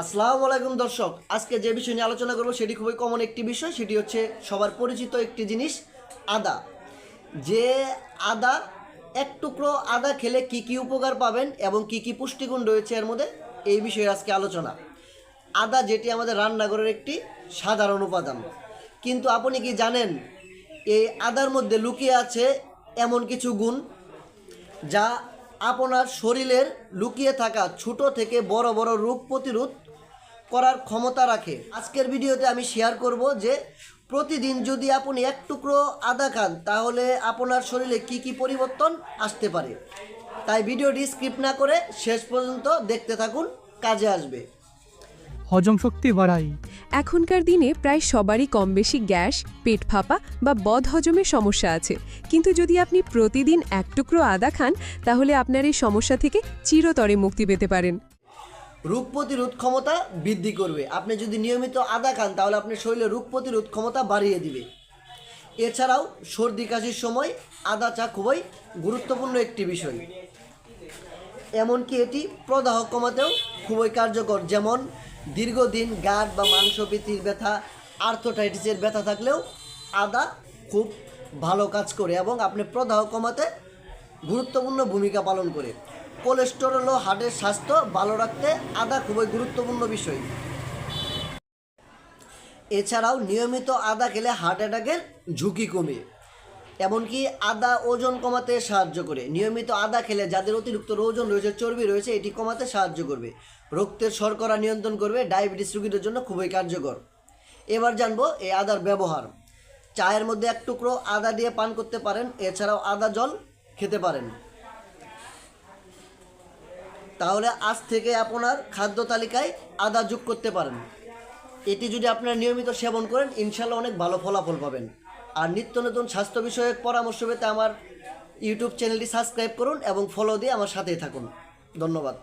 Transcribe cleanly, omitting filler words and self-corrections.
আসসালামু আলাইকুম দর্শক, আজকে যে বিষয় নিয়ে আলোচনা করব সেটি খুবই কমন একটি বিষয়। সেটি হচ্ছে সবার পরিচিত একটি জিনিস, আদা। যে আদা, এক টুকরো আদা খেলে কি কি উপকার পাবেন এবং কি কি পুষ্টিগুণ রয়েছে এর মধ্যে, এই বিষয়ে আজকে আলোচনা। আদা যেটি আমাদের রান্নাঘরের একটি সাধারণ উপাদান, কিন্তু আপনি কি জানেন এই আদার মধ্যে লুকিয়ে আছে এমন কিছু গুণ যা আপনার শরীরের লুকিয়ে থাকা ছোট থেকে বড় বড় রোগ প্রতিরোধ করার ক্ষমতা রাখে। আজকের ভিডিওতে আমি শেয়ার করব যে প্রতিদিন যদি আপনি এক টুকরো আদা খান তাহলে আপনার শরীরে কি কি পরিবর্তন আসতে পারে। তাই ভিডিওটি স্কিপ না করে শেষ পর্যন্ত দেখতে থাকুন, কাজে আসবে। হজম শক্তি বাড়ায়। এখনকার দিনে প্রায় সবারই কম বেশি গ্যাস, পেট ফাঁপা বা বদহজমের সমস্যা আছে, কিন্তু যদি আপনি প্রতিদিন এক টুকরো আদা খান তাহলে আপনার এই সমস্যা থেকে চিরতরে মুক্তি পেতে পারেন। রোগ প্রতিরোধ ক্ষমতা বৃদ্ধি করবে। আপনি যদি নিয়মিত আদা খান তাহলে আপনার শরীরে রোগ প্রতিরোধ ক্ষমতা বাড়িয়ে দিবে। এছাড়াও সর্দি কাশির সময় আদা চা খুবই গুরুত্বপূর্ণ একটি বিষয়। এমনকি এটি প্রদাহ কমাতেও খুবই কার্যকর, যেমন দীর্ঘদিন গাঁট বা মাংসপেশির ব্যথা, আর্থ্রাইটিসের ব্যথা থাকলেও আদা খুব ভালো কাজ করে এবং আপনি প্রদাহ কমাতে গুরুত্বপূর্ণ ভূমিকা পালন করে। কোলেস্টেরল ও হার্টের স্বাস্থ্য ভালো রাখতে আদা খুবই গুরুত্বপূর্ণ বিষয়। এছাড়াও নিয়মিত আদা খেলে হার্ট অ্যাটাকের ঝুঁকি কমে। এমনকি আদা ওজন কমাতে সাহায্য করে। নিয়মিত আদা খেলে যাদের অতিরিক্ত ওজন রয়েছে, চর্বি রয়েছে, এটি কমাতে সাহায্য করবে। রক্তের শর্করা নিয়ন্ত্রণ করবে, ডায়াবেটিস রোগীদের জন্য খুবই কার্যকর। এবার জানবো এই আদার ব্যবহার। চায়ের মধ্যে এক টুকরো আদা দিয়ে পান করতে পারেন, এছাড়াও আদা জল খেতে পারেন। তাহলে আজ থেকে আপনার খাদ্য তালিকায় আদা যোগ করতে পারেন। এটি যদি আপনারা নিয়মিত সেবন করেন ইনশাল্লাহ অনেক ভালো ফলাফল পাবেন। আর নিত্য নতুন স্বাস্থ্য বিষয়ক পরামর্শ পেতে আমার ইউটিউব চ্যানেলটি সাবস্ক্রাইব করুন এবং ফলো দিয়ে আমার সাথেই থাকুন। ধন্যবাদ।